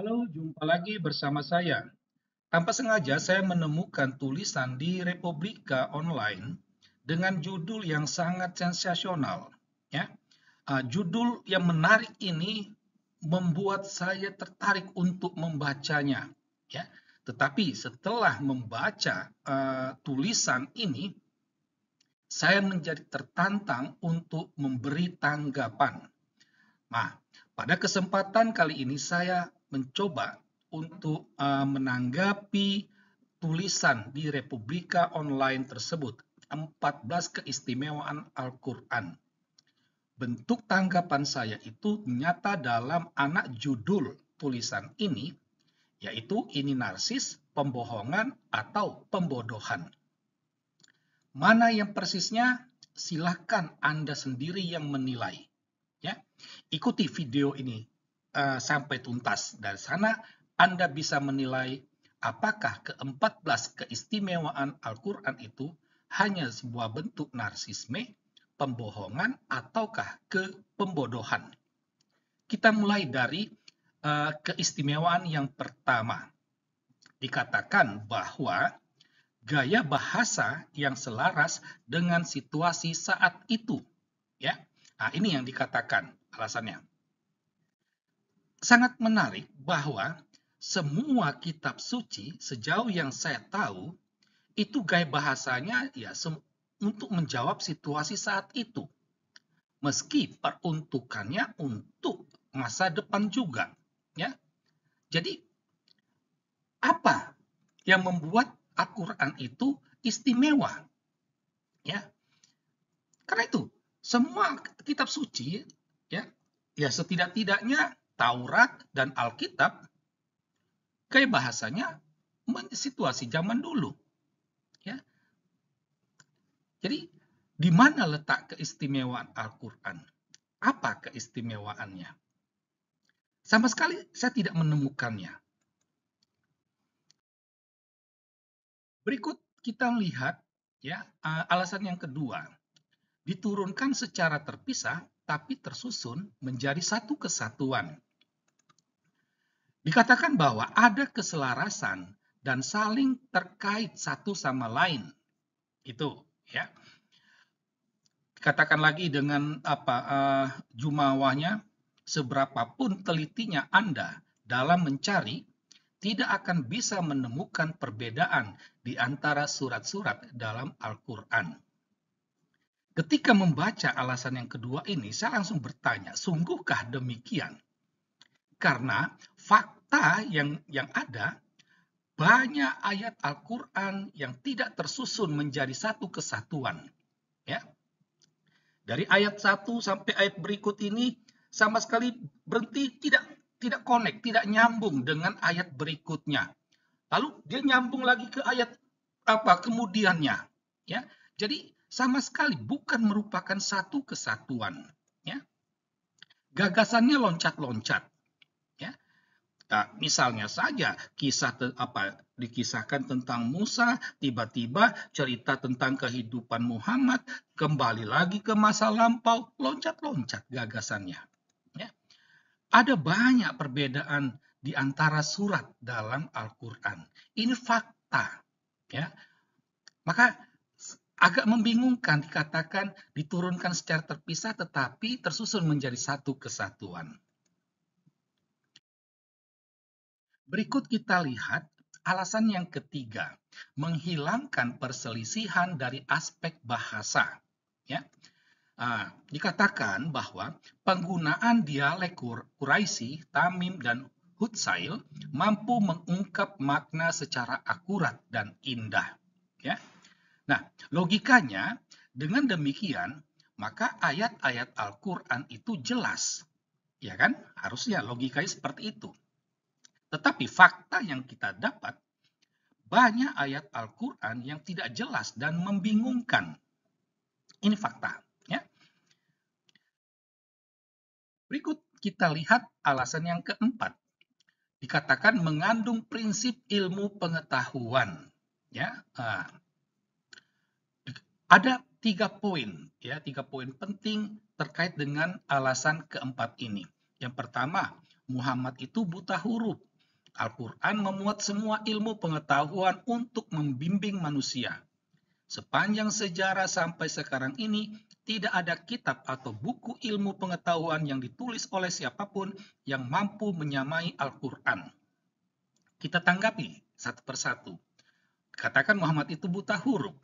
Halo, jumpa lagi bersama saya. Tanpa sengaja saya menemukan tulisan di Republika Online dengan judul yang sangat sensasional. Ya, judul yang menarik ini membuat saya tertarik untuk membacanya. Ya, tetapi setelah membaca tulisan ini, saya menjadi tertantang untuk memberi tanggapan. Nah, pada kesempatan kali ini saya mencoba untuk menanggapi tulisan di Republika Online tersebut, 14 keistimewaan Al-Quran. Bentuk tanggapan saya itu nyata dalam anak judul tulisan ini, yaitu ini narsis, pembohongan, atau pembodohan. Mana yang persisnya? Silahkan Anda sendiri yang menilai. Ya, ikuti video ini sampai tuntas. Dari sana Anda bisa menilai apakah ke-14 keistimewaan Al-Quran itu hanya sebuah bentuk narsisme, pembohongan, ataukah pembodohan. Kita mulai dari keistimewaan yang pertama. Dikatakan bahwa gaya bahasa yang selaras dengan situasi saat itu. Ya, nah, ini yang dikatakan alasannya. Sangat menarik bahwa semua kitab suci sejauh yang saya tahu itu gaya bahasanya ya untuk menjawab situasi saat itu. Meski peruntukannya untuk masa depan juga, ya. Jadi apa yang membuat Al-Qur'an itu istimewa? Ya. Karena itu semua kitab suci ya setidak-tidaknya Taurat dan Alkitab kayak bahasanya situasi zaman dulu, ya. Jadi di mana letak keistimewaan Al-Qur'an? Apa keistimewaannya? Sama sekali saya tidak menemukannya. Berikut kita lihat ya alasan yang kedua. Diturunkan secara terpisah tapi tersusun menjadi satu kesatuan. Dikatakan bahwa ada keselarasan dan saling terkait satu sama lain. Itu ya. Dikatakan lagi dengan jumawahnya, seberapapun telitinya Anda dalam mencari, tidak akan bisa menemukan perbedaan di antara surat-surat dalam Al-Quran. Ketika membaca alasan yang kedua ini, saya langsung bertanya, sungguhkah demikian? Karena fakta yang ada, banyak ayat Al-Quran yang tidak tersusun menjadi satu kesatuan. Ya. Dari ayat 1 sampai ayat berikut ini sama sekali berhenti, tidak connect, tidak nyambung dengan ayat berikutnya. Lalu dia nyambung lagi ke ayat kemudiannya. Ya. Jadi sama sekali bukan merupakan satu kesatuan. Ya. Gagasannya loncat-loncat. Ya. Nah, misalnya saja kisah dikisahkan tentang Musa, tiba-tiba cerita tentang kehidupan Muhammad, kembali lagi ke masa lampau, loncat-loncat gagasannya. Ya. Ada banyak perbedaan di antara surat dalam Al-Quran. Ini fakta. Ya. Maka agak membingungkan dikatakan diturunkan secara terpisah tetapi tersusun menjadi satu kesatuan. Berikut kita lihat alasan yang ketiga, menghilangkan perselisihan dari aspek bahasa. Ya. Dikatakan bahwa penggunaan dialek Quraisy, Tamim, dan Hutsail mampu mengungkap makna secara akurat dan indah. Ya. Nah, logikanya dengan demikian, maka ayat-ayat Al-Quran itu jelas. Ya kan? Harusnya logikanya seperti itu. Tetapi fakta yang kita dapat, banyak ayat Al-Quran yang tidak jelas dan membingungkan. Ini fakta. Ya. Berikut kita lihat alasan yang keempat. Dikatakan mengandung prinsip ilmu pengetahuan. Ya. Ada 3 poin, ya, 3 poin penting terkait dengan alasan keempat ini. Yang pertama, Muhammad itu buta huruf. Al-Quran memuat semua ilmu pengetahuan untuk membimbing manusia. Sepanjang sejarah sampai sekarang ini, tidak ada kitab atau buku ilmu pengetahuan yang ditulis oleh siapapun yang mampu menyamai Al-Quran. Kita tanggapi satu persatu. Katakan Muhammad itu buta huruf.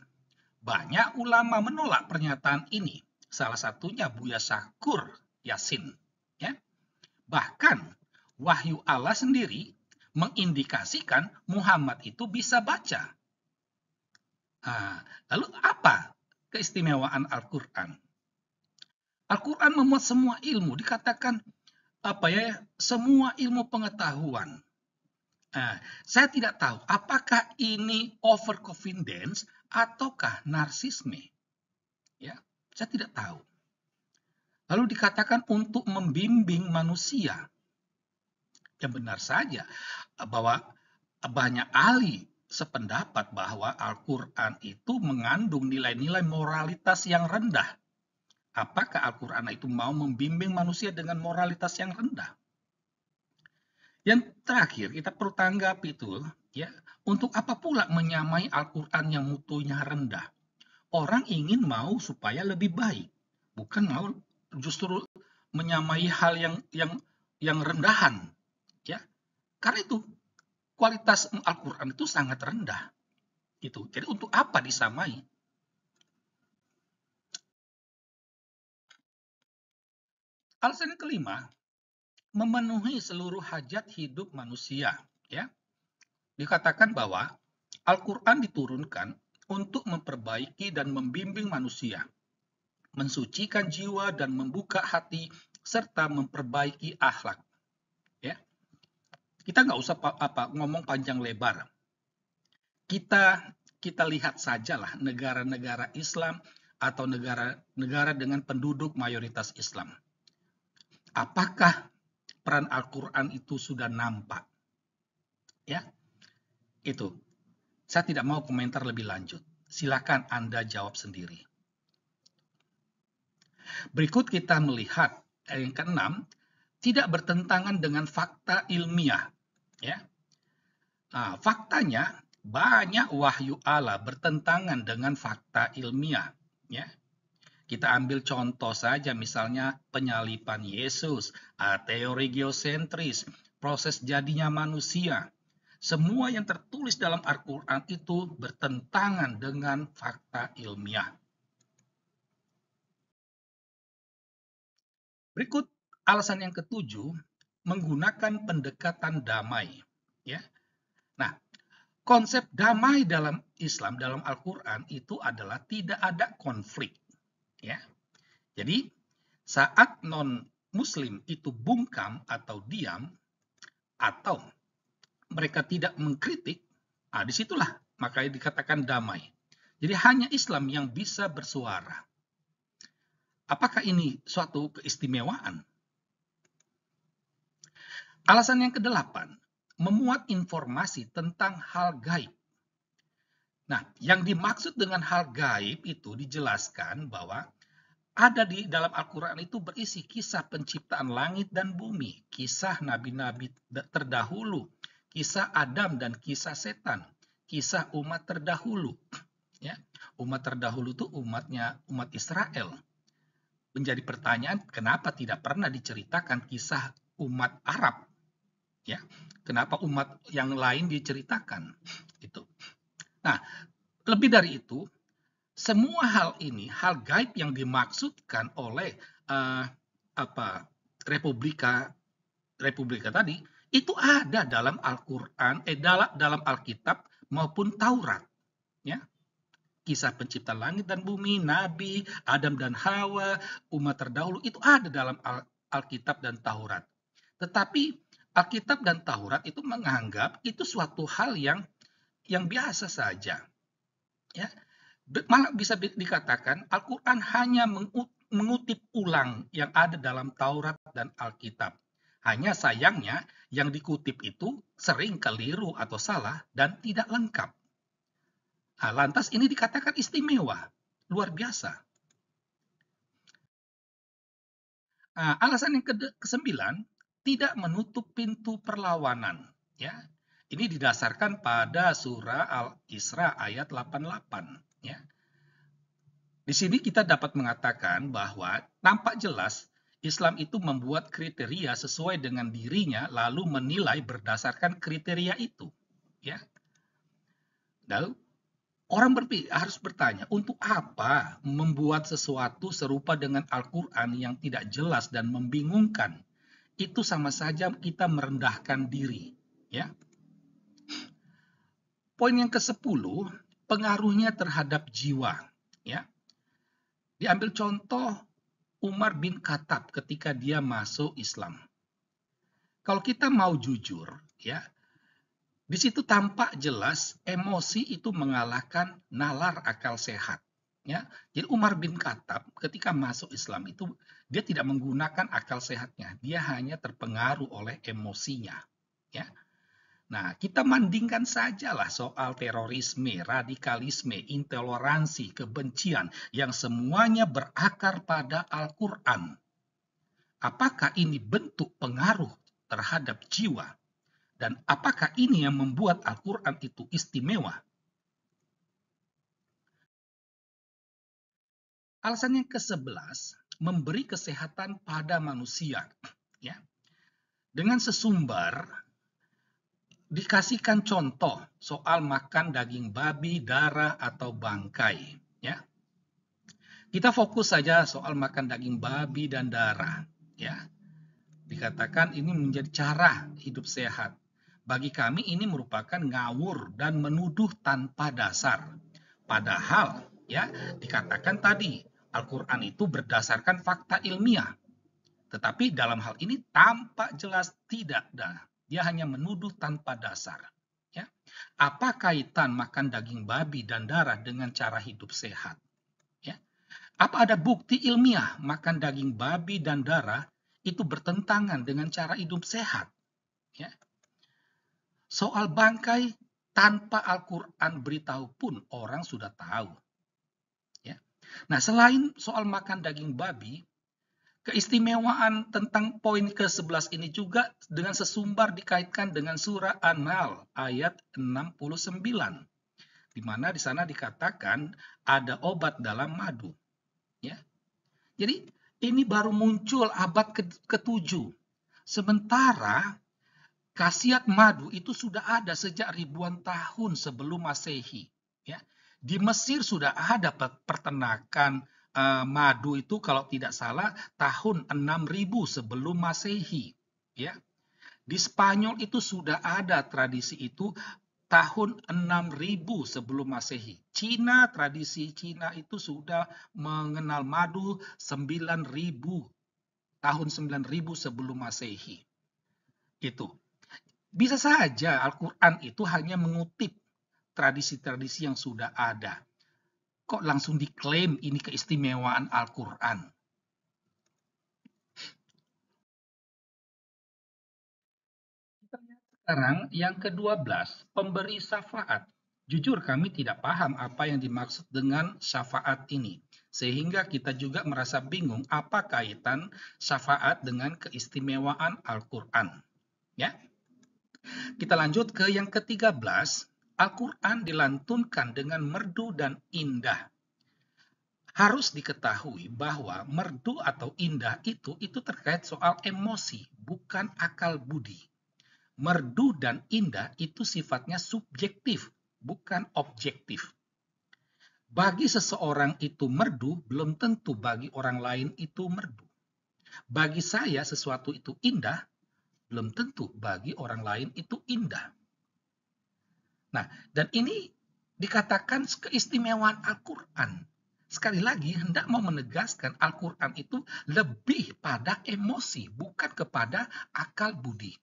Banyak ulama menolak pernyataan ini. Salah satunya Buya Syakur Yasin. Ya. Bahkan wahyu Allah sendiri mengindikasikan Muhammad itu bisa baca. Lalu apa keistimewaan Al-Quran? Al-Quran memuat semua ilmu, dikatakan semua ilmu pengetahuan. Saya tidak tahu apakah ini overconfidence ataukah narsisme. Ya, saya tidak tahu. Lalu dikatakan untuk membimbing manusia. Ya benar saja bahwa banyak ahli sependapat bahwa Al-Quran itu mengandung nilai-nilai moralitas yang rendah. Apakah Al-Quran itu mau membimbing manusia dengan moralitas yang rendah? Yang terakhir, kita perlu tanggapi itu, ya, untuk apa pula menyamai Al-Quran yang mutunya rendah? Orang ingin mau supaya lebih baik, bukan mau justru menyamai hal yang rendahan, ya. Karena itu kualitas Al-Quran itu sangat rendah. Gitu. Jadi untuk apa disamai? Alasan yang kelima, memenuhi seluruh hajat hidup manusia. Ya, dikatakan bahwa Al-Quran diturunkan untuk memperbaiki dan membimbing manusia, mensucikan jiwa dan membuka hati, serta memperbaiki akhlak. Ya, kita nggak usah ngomong panjang lebar. Kita lihat sajalah negara-negara Islam atau negara-negara dengan penduduk mayoritas Islam. Apakah peran Al-Quran itu sudah nampak? Ya, itu. Saya tidak mau komentar lebih lanjut. Silakan Anda jawab sendiri. Berikut kita melihat yang keenam, tidak bertentangan dengan fakta ilmiah. Ya. Faktanya, banyak wahyu Allah bertentangan dengan fakta ilmiah. Ya. Kita ambil contoh saja, misalnya penyalipan Yesus, teori geosentris, proses jadinya manusia. Semua yang tertulis dalam Al-Quran itu bertentangan dengan fakta ilmiah. Berikut alasan yang ketujuh, menggunakan pendekatan damai. Ya. Nah, konsep damai dalam Islam, dalam Al-Quran itu adalah tidak ada konflik. Ya. Jadi, saat non-Muslim itu bungkam atau diam, atau mereka tidak mengkritik, disitulah makanya dikatakan damai. Jadi hanya Islam yang bisa bersuara. Apakah ini suatu keistimewaan? Alasan yang kedelapan, memuat informasi tentang hal gaib. Nah, yang dimaksud dengan hal gaib itu dijelaskan bahwa ada di dalam Al-Quran itu berisi kisah penciptaan langit dan bumi, kisah nabi-nabi terdahulu, kisah Adam dan kisah setan, kisah umat terdahulu. Ya, umat terdahulu itu umat Israel. Menjadi pertanyaan, kenapa tidak pernah diceritakan kisah umat Arab? Ya, kenapa umat yang lain diceritakan? Itu. Nah, lebih dari itu, semua hal ini, hal gaib yang dimaksudkan oleh Republika tadi, itu ada dalam Al-Quran, dalam Alkitab maupun Taurat. Ya, kisah pencipta langit dan bumi, Nabi, Adam dan Hawa, umat terdahulu, itu ada dalam Alkitab dan Taurat. Tetapi Alkitab dan Taurat itu menganggap itu suatu hal yang biasa saja. Ya, malah bisa dikatakan Al-Quran hanya mengutip ulang yang ada dalam Taurat dan Alkitab. Hanya sayangnya yang dikutip itu sering keliru atau salah dan tidak lengkap. Lantas ini dikatakan istimewa, luar biasa. Alasan yang ke-9, tidak menutup pintu perlawanan. Ya, ini didasarkan pada surah Al-Isra ayat 88. Ya, di sini kita dapat mengatakan bahwa nampak jelas Islam itu membuat kriteria sesuai dengan dirinya lalu menilai berdasarkan kriteria itu. Ya, lalu orang harus bertanya, untuk apa membuat sesuatu serupa dengan Al-Quran yang tidak jelas dan membingungkan? Itu sama saja kita merendahkan diri. Ya. Poin yang ke-10, pengaruhnya terhadap jiwa. Ya. Diambil contoh Umar bin Khattab ketika dia masuk Islam. Kalau kita mau jujur, ya, di situ tampak jelas emosi itu mengalahkan nalar akal sehat. Ya, jadi Umar bin Khattab ketika masuk Islam itu dia tidak menggunakan akal sehatnya, dia hanya terpengaruh oleh emosinya. Ya, nah kita bandingkan sajalah soal terorisme, radikalisme, intoleransi, kebencian yang semuanya berakar pada Al-Quran. Apakah ini bentuk pengaruh terhadap jiwa? Dan apakah ini yang membuat Al-Quran itu istimewa? Alasan yang ke-11, memberi kesehatan pada manusia. Ya. Dengan sesumbar, dikasihkan contoh soal makan daging babi, darah, atau bangkai. Ya. Kita fokus saja soal makan daging babi dan darah. Ya. Dikatakan ini menjadi cara hidup sehat. Bagi kami ini merupakan ngawur dan menuduh tanpa dasar. Padahal ya dikatakan tadi Al-Quran itu berdasarkan fakta ilmiah. Tetapi dalam hal ini tampak jelas tidak. Dia hanya menuduh tanpa dasar. Ya. Apa kaitan makan daging babi dan darah dengan cara hidup sehat? Ya. Apa ada bukti ilmiah makan daging babi dan darah itu bertentangan dengan cara hidup sehat? Ya. Soal bangkai, tanpa Al-Quran beritahu pun orang sudah tahu. Ya. Nah, selain soal makan daging babi, keistimewaan tentang poin ke-11 ini juga dengan sesumbar dikaitkan dengan surah An-Nahl ayat 69, di mana di sana dikatakan ada obat dalam madu. Ya. Jadi ini baru muncul abad ke-7. Sementara khasiat madu itu sudah ada sejak ribuan tahun sebelum Masehi. Ya. Di Mesir sudah ada peternakan madu itu kalau tidak salah tahun 6000 sebelum Masehi. Ya. Di Spanyol itu sudah ada tradisi itu tahun 6000 sebelum Masehi. Tradisi Cina itu sudah mengenal madu 9000 tahun 9000 sebelum Masehi. Itu. Bisa saja Al-Quran itu hanya mengutip tradisi-tradisi yang sudah ada. Kok langsung diklaim ini keistimewaan Al-Quran? Sekarang yang ke-12, pemberi syafaat. Jujur kami tidak paham apa yang dimaksud dengan syafaat ini. Sehingga kita juga merasa bingung apa kaitan syafaat dengan keistimewaan Al-Quran. Ya, kita lanjut ke yang ke-13. Al-Quran dilantunkan dengan merdu dan indah. Harus diketahui bahwa merdu atau indah itu terkait soal emosi, bukan akal budi. Merdu dan indah itu sifatnya subjektif, bukan objektif. Bagi seseorang itu merdu, belum tentu bagi orang lain itu merdu. Bagi saya sesuatu itu indah, belum tentu bagi orang lain itu indah. Nah, dan ini dikatakan keistimewaan Al-Quran. Sekali lagi, hendak mau menegaskan Al-Quran itu lebih pada emosi, bukan kepada akal budi.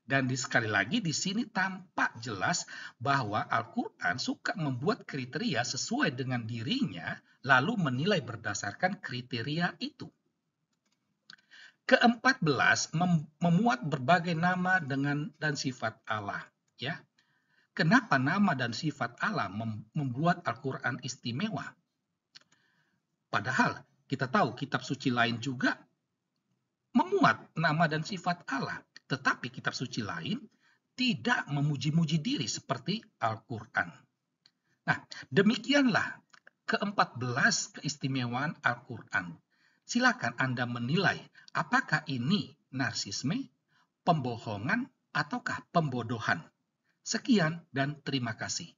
Dan sekali lagi di sini tampak jelas bahwa Al-Quran suka membuat kriteria sesuai dengan dirinya, lalu menilai berdasarkan kriteria itu. Ke-14, memuat berbagai nama dan sifat Allah. Ya, kenapa nama dan sifat Allah membuat Al-Quran istimewa? Padahal kita tahu kitab suci lain juga memuat nama dan sifat Allah. Tetapi kitab suci lain tidak memuji-muji diri seperti Al-Quran. Nah, demikianlah ke-14 keistimewaan Al-Quran. Silakan Anda menilai apakah ini narsisme, pembohongan, ataukah pembodohan. Sekian dan terima kasih.